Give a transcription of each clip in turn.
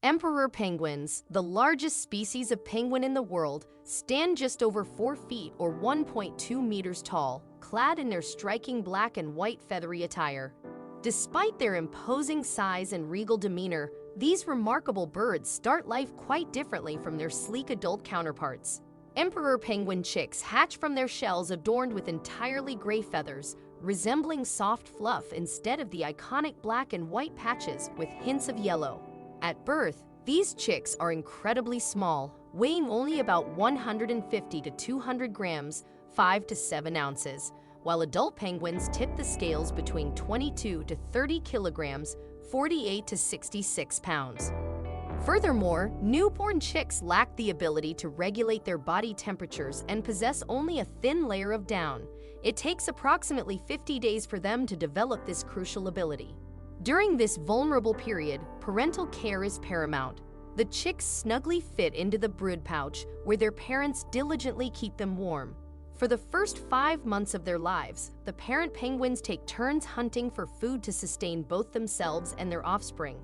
Emperor penguins, the largest species of penguin in the world, stand just over 4 feet or 1.2 meters tall, clad in their striking black and white feathery attire. Despite their imposing size and regal demeanor, these remarkable birds start life quite differently from their sleek adult counterparts. Emperor penguin chicks hatch from their shells adorned with entirely gray feathers, resembling soft fluff instead of the iconic black and white patches with hints of yellow. At birth, these chicks are incredibly small, weighing only about 150 to 200 grams, 5 to 7 ounces, while adult penguins tip the scales between 22 to 30 kilograms, 48 to 66 pounds. Furthermore, newborn chicks lack the ability to regulate their body temperatures and possess only a thin layer of down. It takes approximately 50 days for them to develop this crucial ability. During this vulnerable period, parental care is paramount. The chicks snugly fit into the brood pouch, where their parents diligently keep them warm. For the first 5 months of their lives, the parent penguins take turns hunting for food to sustain both themselves and their offspring.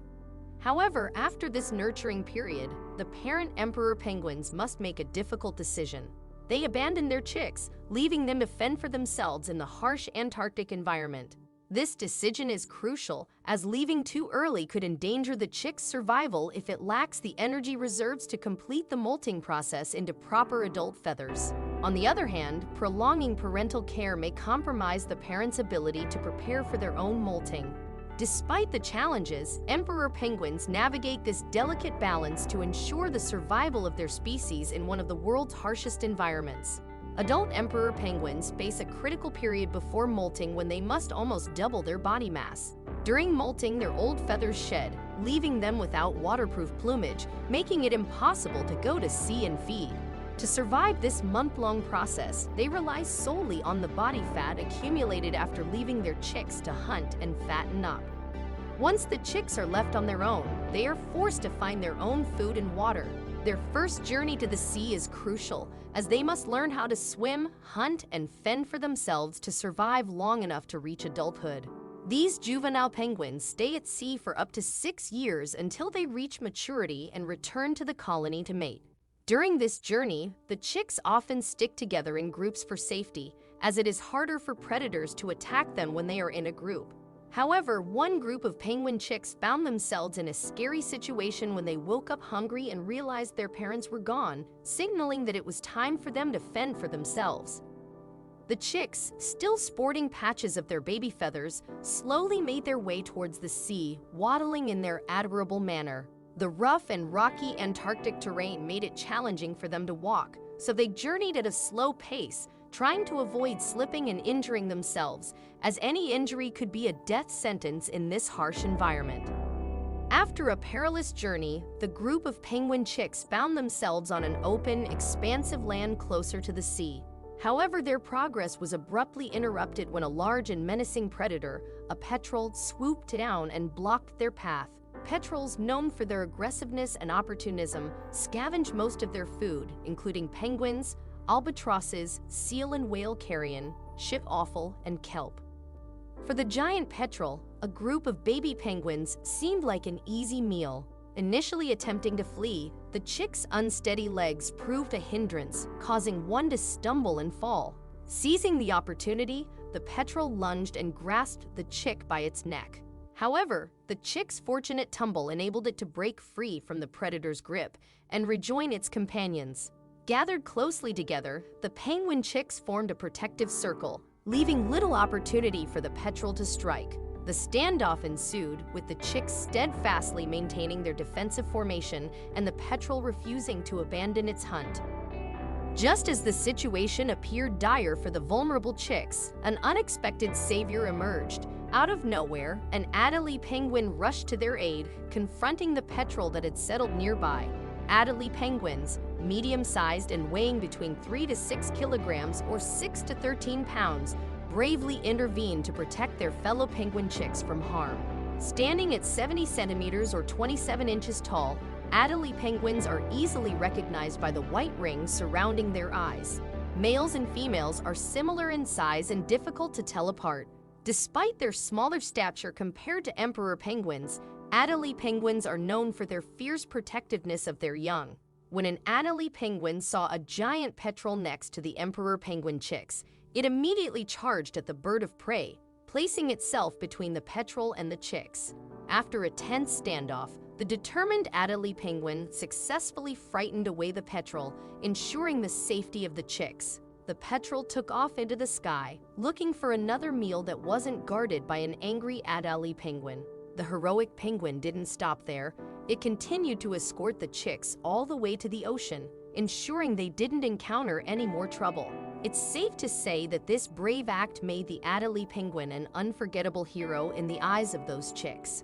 However, after this nurturing period, the parent emperor penguins must make a difficult decision. They abandon their chicks, leaving them to fend for themselves in the harsh Antarctic environment. This decision is crucial, as leaving too early could endanger the chick's survival if it lacks the energy reserves to complete the molting process into proper adult feathers. On the other hand, prolonging parental care may compromise the parent's ability to prepare for their own molting. Despite the challenges, emperor penguins navigate this delicate balance to ensure the survival of their species in one of the world's harshest environments. Adult emperor penguins face a critical period before molting when they must almost double their body mass. During molting, their old feathers shed, leaving them without waterproof plumage, making it impossible to go to sea and feed. To survive this month-long process, they rely solely on the body fat accumulated after leaving their chicks to hunt and fatten up. Once the chicks are left on their own, they are forced to find their own food and water. Their first journey to the sea is crucial, as they must learn how to swim, hunt, and fend for themselves to survive long enough to reach adulthood. These juvenile penguins stay at sea for up to 6 years until they reach maturity and return to the colony to mate. During this journey, the chicks often stick together in groups for safety, as it is harder for predators to attack them when they are in a group. However, one group of penguin chicks found themselves in a scary situation when they woke up hungry and realized their parents were gone, signaling that it was time for them to fend for themselves. The chicks, still sporting patches of their baby feathers, slowly made their way towards the sea, waddling in their admirable manner. The rough and rocky Antarctic terrain made it challenging for them to walk, so they journeyed at a slow pace, trying to avoid slipping and injuring themselves, as any injury could be a death sentence in this harsh environment. After a perilous journey, the group of penguin chicks found themselves on an open, expansive land closer to the sea. However, their progress was abruptly interrupted when a large and menacing predator, a petrel, swooped down and blocked their path. Petrels, known for their aggressiveness and opportunism, scavenge most of their food, including penguins, albatrosses, seal and whale carrion, ship offal, and kelp. For the giant petrel, a group of baby penguins seemed like an easy meal. Initially attempting to flee, the chick's unsteady legs proved a hindrance, causing one to stumble and fall. Seizing the opportunity, the petrel lunged and grasped the chick by its neck. However, the chick's fortunate tumble enabled it to break free from the predator's grip and rejoin its companions. Gathered closely together, the penguin chicks formed a protective circle, leaving little opportunity for the petrel to strike. The standoff ensued, with the chicks steadfastly maintaining their defensive formation and the petrel refusing to abandon its hunt. Just as the situation appeared dire for the vulnerable chicks, an unexpected savior emerged. Out of nowhere, an Adelie penguin rushed to their aid, confronting the petrel that had settled nearby. Adelie penguins, medium-sized and weighing between 3 to 6 kilograms or 6 to 13 pounds, bravely intervened to protect their fellow penguin chicks from harm. Standing at 70 centimeters or 27 inches tall, Adelie penguins are easily recognized by the white rings surrounding their eyes. Males and females are similar in size and difficult to tell apart. Despite their smaller stature compared to emperor penguins, Adelie penguins are known for their fierce protectiveness of their young. When an Adelie penguin saw a giant petrel next to the emperor penguin chicks, it immediately charged at the bird of prey, placing itself between the petrel and the chicks. After a tense standoff, the determined Adelie penguin successfully frightened away the petrel, ensuring the safety of the chicks. The petrel took off into the sky, looking for another meal that wasn't guarded by an angry Adelie penguin. The heroic penguin didn't stop there. It continued to escort the chicks all the way to the ocean, ensuring they didn't encounter any more trouble. It's safe to say that this brave act made the Adelie penguin an unforgettable hero in the eyes of those chicks.